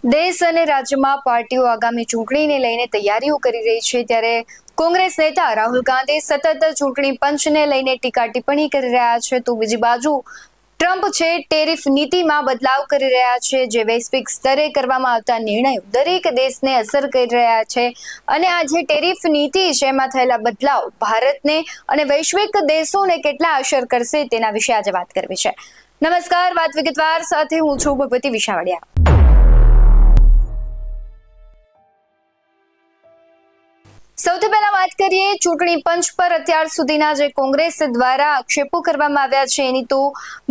દેશ અને રાજ્યમાં પાર્ટીઓ આગામી ચૂંટણીને લઈને તૈયારીઓ કરી રહી છે, ત્યારે કોંગ્રેસ નેતા રાહુલ ગાંધી સતત ચૂંટણી પંચને લઈને ટીકા ટિપ્પણી કરી રહ્યા છે, તો બીજી બાજુ ટ્રમ્પ છે ટેરિફ નીતિમાં બદલાવ કરી રહ્યા છે, જે વૈશ્વિક સ્તરે કરવામાં આવતા નિર્ણયો દરેક દેશને અસર કરી રહ્યા છે અને આ જે ટેરિફ નીતિ છે એમાં થયેલા બદલાવ ભારતને અને વૈશ્વિક દેશોને કેટલા અસર કરશે તેના વિશે આજે વાત કરવી છે। નમસ્કાર, વાત વિગતવાર સાથે હું છું ભગવતી વિશાવડિયા। સૌથી પહેલા વાત કરીએ ચૂંટણી પંચ પર અત્યાર સુધીના જે કોંગ્રેસ દ્વારા આક્ષેપો કરવામાં આવ્યા છે એની, તો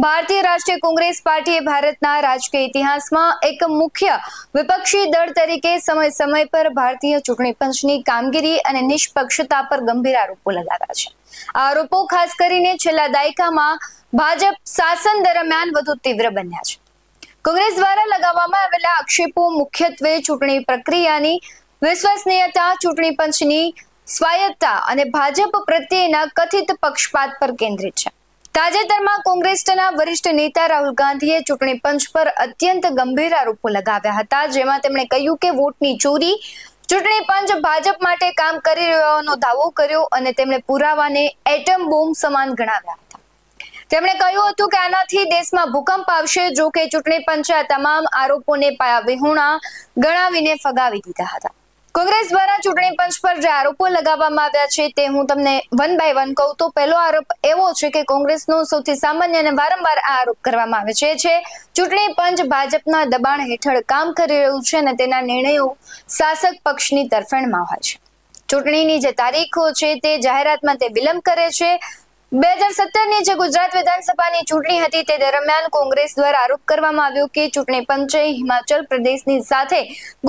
ભારતીય રાષ્ટ્રીય કોંગ્રેસ પાર્ટીએ ભારતના રાજકીય ઇતિહાસમાં એક મુખ્ય વિપક્ષી દળ તરીકે સમય પર ભારતીય ચૂંટણી પંચની કામગીરી અને નિષ્પક્ષતા પર ગંભીર આરોપો લગાવ્યા છે। આ આરોપો ખાસ કરીને છેલ્લા દાયકામાં ભાજપ શાસન દરમિયાન વધુ તીવ્ર બન્યા છે। કોંગ્રેસ દ્વારા લગાવવામાં આવેલા આક્ષેપો મુખ્યત્વે ચૂંટણી પ્રક્રિયાની વિશ્વસનીયતા, ચૂંટણી પંચની સ્વાયત્તતા અને ભાજપ પ્રત્યેના કથિત પક્ષપાત પર કેન્દ્રિત છે। તાજેતરમાં કોંગ્રેસના વરિષ્ઠ નેતા રાહુલ ગાંધીએ ચૂંટણી પંચ પર અત્યંત ગંભીર આરોપો લગાવ્યા હતા, જેમાં તેમણે કહ્યું કે વોટની ચોરી, ચૂંટણી પંચ ભાજપ માટે કામ કરી રહ્યોનો દાવો કર્યો અને તેમણે પુરાવાને એટમ બોમ્બ સમાન ગણાવ્યા હતા। તેમણે કહ્યું હતું કે આનાથી દેશમાં ભૂકંપ આવશે। જો કે ચૂંટણી પંચે આ તમામ આરોપોને પાયાવિહોણા ગણાવીને ફગાવી દીધા હતા। કોંગ્રેસ દ્વારા ચૂંટણી પંચ પર જે આરોપો લગાવવામાં આવ્યા છે તે હું તમને વન બાય વન કહું તો પહેલો આરોપ એવો છે કે કોંગ્રેસનો સૌથી સામાન્ય અને વારંવાર આ આરોપ કરવામાં આવે છે ચૂંટણી પંચ ભાજપના દબાણ હેઠળ કામ કરી રહ્યું છે અને તેના નિર્ણયો શાસક પક્ષની તરફેણમાં હોય છે। ચૂંટણીની જે તારીખો છે તે જાહેરાતમાં તે વિલંબ કરે છે। 2017ની જે ગુજરાત વિધાનસભાની ચૂંટણી હતી તે દરમિયાન કોંગ્રેસ દ્વારા આરોપ કરવામાં આવ્યો કે ચૂંટણી પંચે હિમાચલ પ્રદેશની સાથે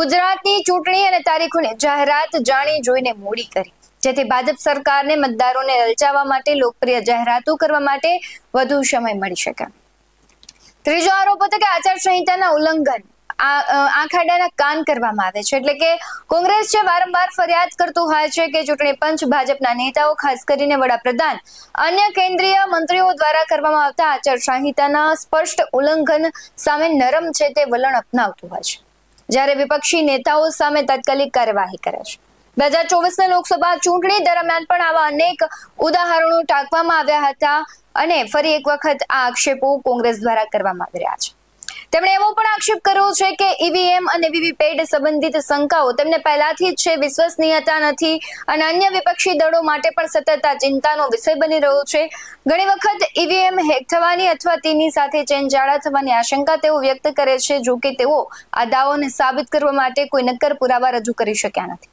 ગુજરાતની ચૂંટણી અને તારીખોની જાહેરાત જાણી જોઈને મોડી કરી, જેથી ભાજપ સરકારને મતદારોને લલચાવવા માટે લોકપ્રિય જાહેરાતો કરવા માટે વધુ સમય મળી શકે। ત્રીજો આરોપ હતો કે આચારસંહિતાના ઉલ્લંઘન આંખાડાના કાન કરવામાં આવે છે, એટલે કે કોંગ્રેસ છે વારંવાર ફરિયાદ કરતું હોય છે કે ચૂંટણી પંચ ભાજપના નેતાઓ, ખાસ કરીને વડાપ્રધાન, અન્ય કેન્દ્રીય મંત્રીઓ દ્વારા કરવામાં આવતા આચારસંહિતાના સ્પષ્ટ ઉલ્લંઘન સામે નરમ છે તે વલણ અપનાવતું હોય છે, જ્યારે વિપક્ષી નેતાઓ સામે તાત્કાલિક કાર્યવાહી કરે છે। 2024ની લોકસભા ચૂંટણી દરમિયાન પણ આવા અનેક ઉદાહરણો ટાંકવામાં આવ્યા હતા અને ફરી એક વખત આ આક્ષેપો કોંગ્રેસ દ્વારા કરવામાં આવી રહ્યા છે। તેમણે એવો પણ આક્ષેપ કર્યો છે કે ઈવીએમ અને વીવીપેટ સંબંધિત શંકાઓ તેમને પહેલાથી જ છે, વિશ્વસનીયતા નથી અને અન્ય વિપક્ષી દળો માટે પણ સતત આ ચિંતાનો વિષય બની રહ્યો છે। ઘણી વખત ઈવીએમ હેક થવાની અથવા તેની સાથે ચેનજાળા થવાની આશંકા તેઓ વ્યક્ત કરે છે, જો કે તેઓ આ દાવાઓને સાબિત કરવા માટે કોઈ નક્કર પુરાવા રજૂ કરી શક્યા નથી।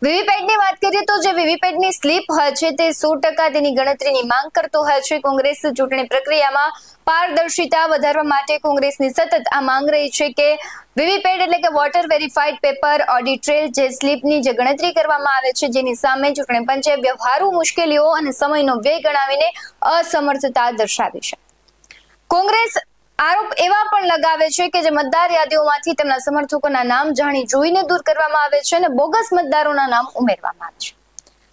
વીવીપેટની વાત કરીએ તો જે વીવીપેટની સ્લીપ હોય છે તે 100% તેની ગણતરીની માંગ કરતો હોય છે। કોંગ્રેસ ચૂંટણી પ્રક્રિયામાં પારદર્શિતા વધારવા માટે કોંગ્રેસની સતત આ માંગ રહી છે કે વીવીપેટ એટલે કે water verified paper audit trail જે સ્લીપની જે ગણતરી કરવામાં આવે છે, જેની સામે ચૂંટણી પંચે વ્યવહારુ મુશ્કેલીઓ અને સમયનો વ્યય ગણાવીને અસમર્થતા દર્શાવી છે। કોંગ્રેસ આરોપ એવા પણ લગાવે છે કે જે મતદાર યાદીઓમાંથી તેમના સમર્થકોના નામ જાણી જોઈને દૂર કરવામાં આવે છે અને બોગસ મતદારોના નામ ઉમેરવામાં આવે છે।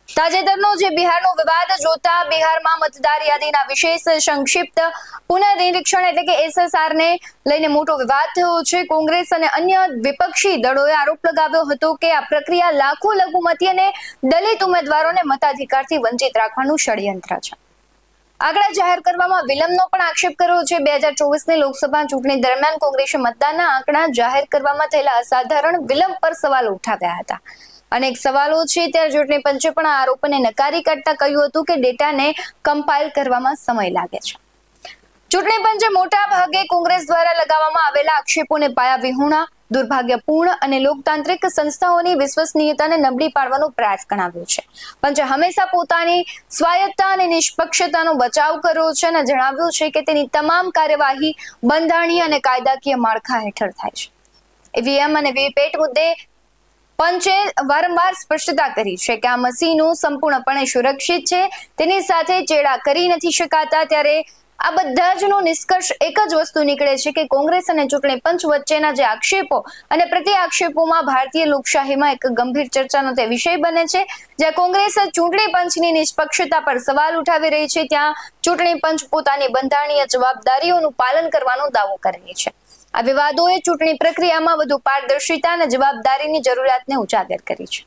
તાજેતરનો જે બિહારનો વિવાદ જોતા બિહારમાં મતદાર યાદીના વિશેષ સંક્ષિપ્ત પુનઃનિરીક્ષણ એટલે કે એસએસઆર ને લઈને મોટો વિવાદ થયો છે। કોંગ્રેસ અને અન્ય વિપક્ષી દળોએ આરોપ લગાવ્યો હતો કે આ પ્રક્રિયા લાખો લઘુમતી અને દલિત ઉમેદવારોને મતાધિકારથી વંચિત રાખવાનું ષડયંત્ર છે। આંકડા જાહેર કરવામાં વિલંબનો પણ આક્ષેપ કર્યો છે। 2024ની લોકસભા ચૂંટણી દરમિયાન કોંગ્રેસે મતદાનના આંકડા જાહેર કરવામાં થયેલા અસાધારણ વિલંબ પર સવાલો ઉઠાવ્યા હતા। અનેક સવાલો છે ત્યારે ચૂંટણી પંચે પણ આ આરોપને નકારી કાઢતા કહ્યું હતું કે ડેટાને કમ્પાઇલ કરવામાં સમય લાગે છે। ચૂંટણી પંચે મોટા ભાગે કોંગ્રેસ દ્વારા લગાવવામાં આવેલા આક્ષેપોને પાયાવિહોણા, દુર્ભાગ્યપૂર્ણ અને લોકતાંત્રિક સંસ્થાઓની વિશ્વસનીયતાને નબળી પાડવાનો પ્રયાસ ગણાવ્યો છે। પંચે હંમેશા પોતાની સ્વાયત્તતા અને નિષ્પક્ષતાનો બચાવ કર્યો છે અને જણાવ્યું છે કે તેની તમામ કાર્યવાહી બંધારણીય અને કાયદાકીય માળખા હેઠળ થાય છે। ઈવીએમ અને વીવીપેટ મુદ્દે પંચે વારંવાર સ્પષ્ટતા કરી છે કે આ મશીનો સંપૂર્ણપણે સુરક્ષિત છે, તેની સાથે ચેડા કરી નથી શકાતા। ત્યારે આ બધા જનો નિષ્કર્ષ એક જ વસ્તુ નીકળે છે કે કોંગ્રેસ અને ચૂંટણી પંચ વચ્ચેના જે આક્ષેપો અને પ્રતિ આક્ષેપોમાં ભારતીય લોકશાહીમાં એક ગંભીર ચર્ચાનો તે વિષય બને છે। જ્યાં કોંગ્રેસ ચૂંટણી પંચની નિષ્પક્ષતા પર સવાલ ઉઠાવી રહી છે, ત્યાં ચૂંટણી પંચ પોતાની બંધારણીય જવાબદારીઓનું પાલન કરવાનો દાવો કરી રહી છે। આ વિવાદોએ ચૂંટણી પ્રક્રિયામાં વધુ પારદર્શિતા અને જવાબદારીની જરૂરિયાતને ઉજાગર કરી છે.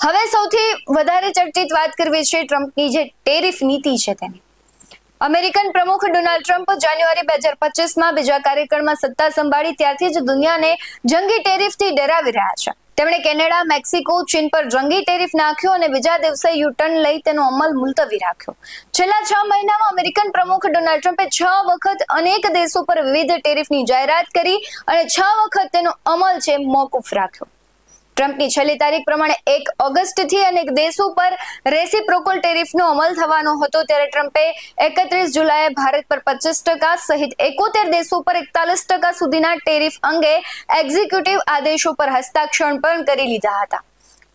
હવે સૌથી વધારે ચર્ચિત વાત કરવી છે ટ્રમ્પની જે ટેરિફ નીતિ છે તેની. અમેરિકન પ્રમુખ ડોનાલ્ડ ટ્રમ્પ જાન્યુઆરી 2025માં બીજા કાર્યકાળમાં સત્તા સંભાળી ત્યારથી જ દુનિયાને જંગી ટેરિફથી ડરાવી રહ્યા છે. તેમણે કેનેડા, મેક્સિકો, ચીન પર જંગી ટેરિફ નાખ્યો અને બીજા દિવસે યુટર્ન લઈ તેનો અમલ મુલતવી રાખ્યો. છેલ્લા 6 મહિનામાં અમેરિકન પ્રમુખ ડોનાલ્ડ ટ્રમ્પે 6 વખત અનેક દેશો પર વિવિધ ટેરિફની જાહેરાત કરી અને 6 વખત તેનો અમલ છે મોકૂફ રાખ્યો. ટ્રમ્પની છેલ્લી તારીખ પ્રમાણે 1 ઓગસ્ટથી અનેક દેશો પર રેસિપ્રોકલ ટેરિફનો અમલ થવાનો હતો, ત્યારે ટ્રમ્પે 31 જુલાઈએ ભારત પર 25% સહિત 71 દેશો પર 41% સુધીના ટેરિફ અંગે એક્ઝિક્યુટિવ આદેશો પર હસ્તાક્ષર પણ કરી લીધા હતા.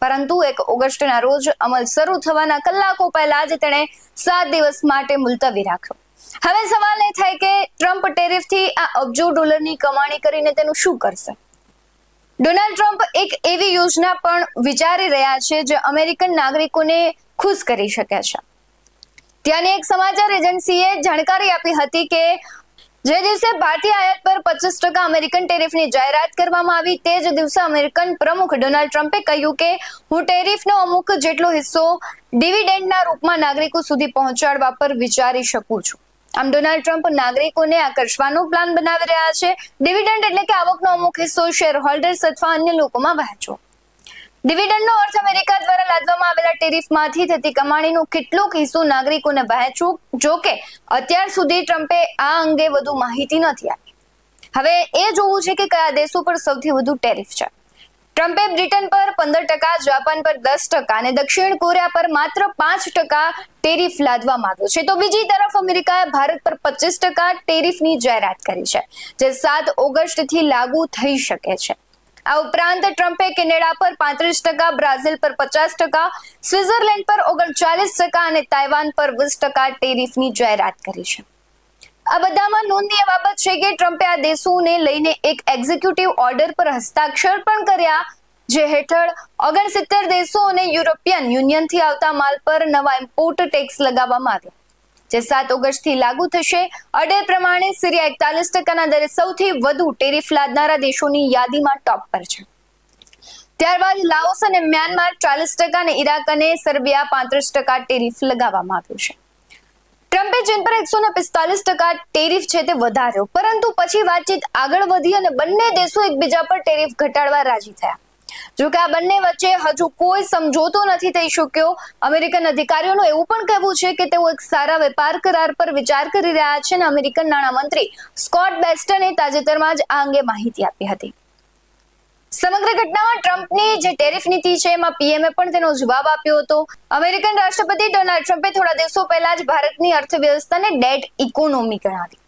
પરંતુ 1 ઓગસ્ટના રોજ અમલ શરૂ થવાના કલાકો પહેલા જ તેણે 7 દિવસ માટે મુલતવી રાખ્યો. હવે સવાલ એ થાય કે ટ્રમ્પ ટેરિફથી આ અબજો ડોલરની કમાણી કરીને તેનું શું કરશે? ડોનાલ્ડ ટ્રમ્પ એક એવી યોજના પણ વિચારી રહ્યા છે જે અમેરિકન નાગરિકોને ખુશ કરી શકે છે. ત્યાંની એક સમાચાર એજન્સીએ જાણકારી આપી હતી કે જે દિવસે ભારતીય આયાત પર 25% અમેરિકન ટેરિફની જાહેરાત કરવામાં આવી તે જ દિવસે અમેરિકન પ્રમુખ ડોનાલ્ડ ટ્રમ્પે કહ્યું કે હું ટેરિફનો અમુક જેટલો હિસ્સો ડિવિડન્ડના રૂપમાં નાગરિકો સુધી પહોંચાડવા પર વિચારી શકું છું. આમ ડોનાલ્ડ ટ્રમ્પ નાગરિકોને આકર્ષવાનો પ્લાન બનાવી રહ્યા છે. ડિવિડન્ડ એટલે કે આવકનો અમુક હિસ્સો શેર હોલ્ડર્સ અથવા અન્ય લોકોમાં વહેંચવો. ડિવિડન્ડનો અર્થ અમેરિકા દ્વારા લાદવામાં આવેલા ટેરિફમાંથી થતી કમાણીનો કેટલોક હિસ્સો નાગરિકોને વહેંચવો. જો કે અત્યાર સુધી ટ્રમ્પે આ અંગે વધુ માહિતી નથી આપી. હવે એ જોવું છે કે કયા દેશો પર સૌથી વધુ ટેરિફ છે. ટ્રમ્પે બ્રિટન પર 15%, જાપાન પર 10% અને દક્ષિણ કોરિયા પર માત્ર 5% ટેરિફ લાદવા માંગ્યો છે. તો બીજી તરફ અમેરિકાએ ભારત પર 25% ટેરિફની જાહેરાત કરી છે, જે 7 ઓગસ્ટથી લાગુ થઈ શકે છે. આ ઉપરાંત ટ્રમ્પે કેનેડા પર 35%, બ્રાઝિલ પર 50%, સ્વિટ્ઝરલેન્ડ પર 39% અને તાઇવાન પર 20% ટેરિફની જાહેરાત કરી છે. આ બધામાં નોંધનીય બાબત છે કે ટ્રમ્પે આ દેશોને લઈને એક એક્ઝિક્યુટિવ ઓર્ડર પર હસ્તાક્ષર પણ કર્યા, જે હેઠળ 69 દેશો અને યુરોપિયન યુનિયનથી આવતા માલ પર નવા ઇમ્પોર્ટ ટેક્સ લગાવવામાં આવ્યા, જે 7 ઓગસ્ટથી લાગુ થશે. ઓર્ડર પ્રમાણે સિરિયા 41%ના દરે સૌથી વધુ ટેરિફ લાદનારા દેશોની યાદીમાં ટોપ પર છે. ત્યારબાદ લાઓસ અને મ્યાનમાર 40% અને ઈરાક અને સર્બિયા 35% ટેરિફ લગાવવામાં આવ્યું છે. ટ્રમ્પે ચીન પર 145% ટેરિફ છે તે વધાર્યો, પરંતુ પછી વાતચીત આગળ વધી અને બંને દેશો એકબીજા પર ટેરિફ ઘટાડવા રાજી થયા. જો કે આ બંને વચ્ચે હજુ કોઈ સમજોતો નથી થઈ શક્યો. અમેરિકન અધિકારીઓનું એવું પણ કહેવું છે કે તેઓ એક સારા વેપાર કરાર પર વિચાર કરી રહ્યા છે અને અમેરિકન નાણામંત્રી સ્કોટ બેસ્ટને તાજેતરમાં જ આ અંગે માહિતી આપી હતી. સમગ્ર ઘટનામાં ટ્રમ્પની જે ટેરિફ નીતિ છે એમાં પીએમએ પણ તેનો જવાબ આપ્યો હતો. અમેરિકન રાષ્ટ્રપતિ ડોનાલ્ડ ટ્રમ્પે થોડા દિવસો પહેલા જ ભારતની અર્થવ્યવસ્થાને ડેટ ઇકોનોમી ગણાવી.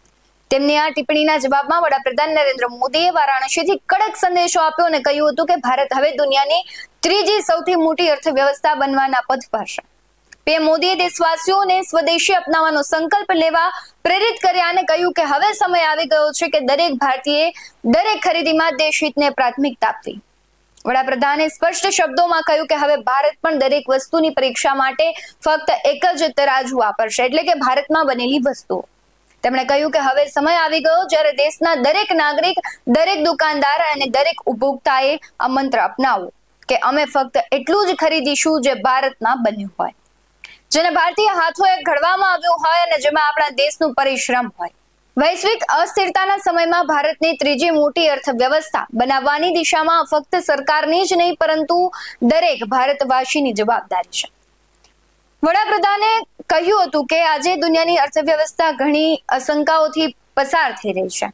તેમની આ ટિપ્પણીના જવાબમાં વડાપ્રધાન નરેન્દ્ર મોદીએ વારાણસીથી કડક સંદેશો આપ્યો અને કહ્યું હતું કે ભારત હવે દુનિયાની ત્રીજી સૌથી મોટી અર્થવ્યવસ્થા બનવાના પથ પર છે. પીએમ મોદીએ દેશવાસીઓને સ્વદેશી અપનાવવાનો સંકલ્પ લેવા પ્રેરિત કર્યા અને કહ્યું કે હવે સમય આવી ગયો છે કે દરેક ભારતીય દરેક ખરીદીમાં દેશહિતને પ્રાથમિકતા આપવી. વડાપ્રધાને સ્પષ્ટ શબ્દોમાં કહ્યું કે હવે ભારત પણ દરેક વસ્તુની પરીક્ષા માટે ફક્ત એક જ તરાજુ વાપરશે, એટલે કે ભારતમાં બનેલી વસ્તુઓ. તેમણે કહ્યું કે હવે સમય આવી ગયો જ્યારે દેશના દરેક નાગરિક, દરેક દુકાનદાર અને દરેક ઉપભોક્તાએ આ મંત્ર અપનાવવો કે અમે ફક્ત એટલું જ ખરીદીશું જે ભારતમાં બન્યું હોય, જેને ભારતીય હાથોએ ઘડવામાં આવ્યું હોય અને જેમાં આપણા દેશનું પરિશ્રમ હોય. વૈશ્વિક અસ્થિરતાના સમયમાં ભારતની ત્રીજી મોટી અર્થવ્યવસ્થા બનાવવાની દિશામાં ફક્ત સરકારની જ નહીં પરંતુ દરેક ભારતવાસીની જવાબદારી છે. વડાપ્રધાને કહ્યું હતું કે આજે દુનિયાની અર્થવ્યવસ્થા ઘણી આશંકાઓથી પસાર થઈ રહી છે.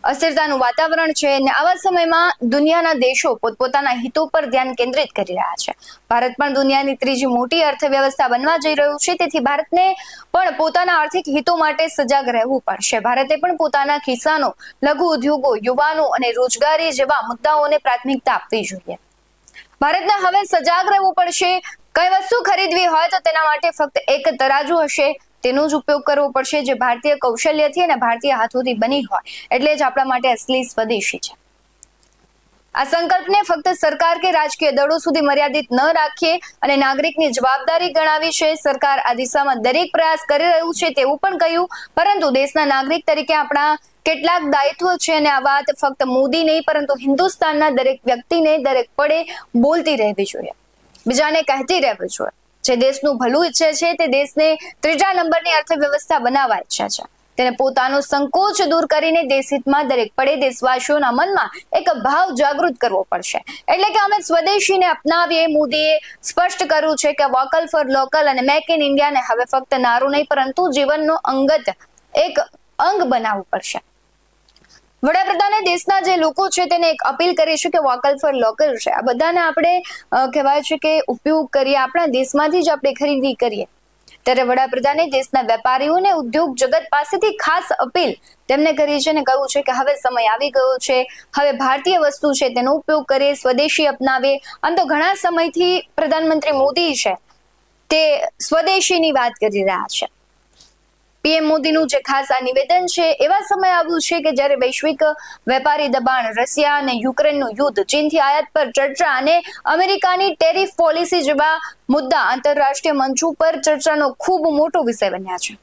અસ્થિરતાનું વાતાવરણ છે અને આવા સમયમાં દુનિયાના દેશો પોતપોતાના હિતો પર ધ્યાન કેન્દ્રિત કરી રહ્યા છે. ભારત પણ દુનિયાની ત્રીજી મોટી અર્થવ્યવસ્થા બનવા જઈ રહ્યું છે, તેથી ભારતને પણ પોતાના આર્થિક હિતો માટે સજાગ રહેવું પડશે. ભારતે પણ પોતાના ખિસ્સાનો, લઘુ ઉદ્યોગો, યુવાનો અને રોજગારી જેવા મુદ્દાઓને પ્રાથમિકતા આપવી જોઈએ. ભારતને હવે સજાગ રહેવું પડશે. કઈ વસ્તુ ખરીદવી હોય તો તેના માટે ફક્ત એક તરાજુ હશે, તેનો જ ઉપયોગ કરવો પડશે જે ભારતીય કૌશલ્યથી અને ભારતીય હાથોથી બની હોય, એટલે જ આપણા માટે અસલી સ્વદેશી છે. આ સંકલ્પને ફક્ત સરકાર કે રાજકીય દળો સુધી મર્યાદિત ન રાખીએ અને નાગરિકની જવાબદારી ગણાવી છે. સરકાર આ દિશામાં દરેક પ્રયાસ કરી રહ્યું છે તેવું પણ કહ્યું, પરંતુ દેશના નાગરિક તરીકે આપણા કેટલાક દાયિત્વ છે અને આ વાત ફક્ત મોદી નહીં પરંતુ હિન્દુસ્તાનના દરેક વ્યક્તિને દરેક પળે બોલતી રહેવી જોઈએ, બીજાને કહેતી રહેવી જોઈએ. જે દેશનું ભલું ઈચ્છે છે તે દેશને ત્રીજા નંબરની અર્થવ્યવસ્થા બનાવવા ઈચ્છે છે. તેને પોતાનો સંકોચ દૂર કરીને દેશહિતમાં દરેક પળે દેશવાસીઓના મનમાં એક ભાવ જાગૃત કરવો પડશે. એટલે કે અમે સ્વદેશીને અપનાવીએ. મોદીએ સ્પષ્ટ કર્યું છે કે વોકલ ફોર લોકલ અને મેક ઇન ઇન્ડિયાને હવે ફક્ત નારું નહીં પરંતુ જીવનનો અંગત એક અંગ બનાવવું પડશે. વડાપ્રધાને દેશના જે લોકો છે તેને એક અપીલ કરી છે કે વોકલ ફોર લોકલ છે. આ બધાને આપણે કહેવાય છે કે ઉપયોગ કરીએ, આપણા દેશમાંથી જ આપણે ખરીદી કરીએ. ત્યારે વડાપ્રધાને દેશના વેપારીઓને ઉદ્યોગ જગત પાસેથી ખાસ અપીલ તેમને કરી છે અને કહ્યું છે કે હવે સમય આવી ગયો છે, હવે ભારતીય વસ્તુ છે તેનો ઉપયોગ કરીએ, સ્વદેશી અપનાવીએ. આમ તો ઘણા સમયથી પ્રધાનમંત્રી મોદી છે તે સ્વદેશીની વાત કરી રહ્યા છે. પીએમ મોદીનું જે ખાસ આ નિવેદન છે એવા સમય આવ્યું છે કે જ્યારે વૈશ્વિક વેપારી દબાણ, રશિયા અને યુક્રેનનું યુદ્ધ, ચીનથી આયાત પર ચર્ચા અને અમેરિકાની ટેરિફ પોલિસી જેવા મુદ્દા આંતરરાષ્ટ્રીય મંચ ઉપર ચર્ચાનો ખૂબ મોટો વિષય બન્યા છે.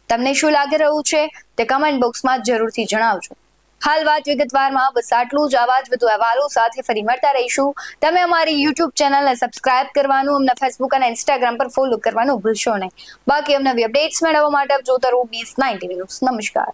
તમને શું લાગી રહ્યું છે તે કમેન્ટ બોક્સમાં જરૂરથી જણાવજો. હાલ વાત વિગતવારમાં બસ આટલું જ. આવા જ વધુ અહેવાલો સાથે ફરી મળતા રહીશું. તમે અમારી યુટ્યુબ ચેનલને સબસ્ક્રાઇબ કરવાનું, અમને ફેસબુક અને ઇન્સ્ટાગ્રામ પર ફોલો કરવાનું ભૂલશો નહીં. બાકી અમને અપડેટ્સ મેળવવા માટે જોતા રહો BS9 TV ન્યૂઝ. નમસ્કાર.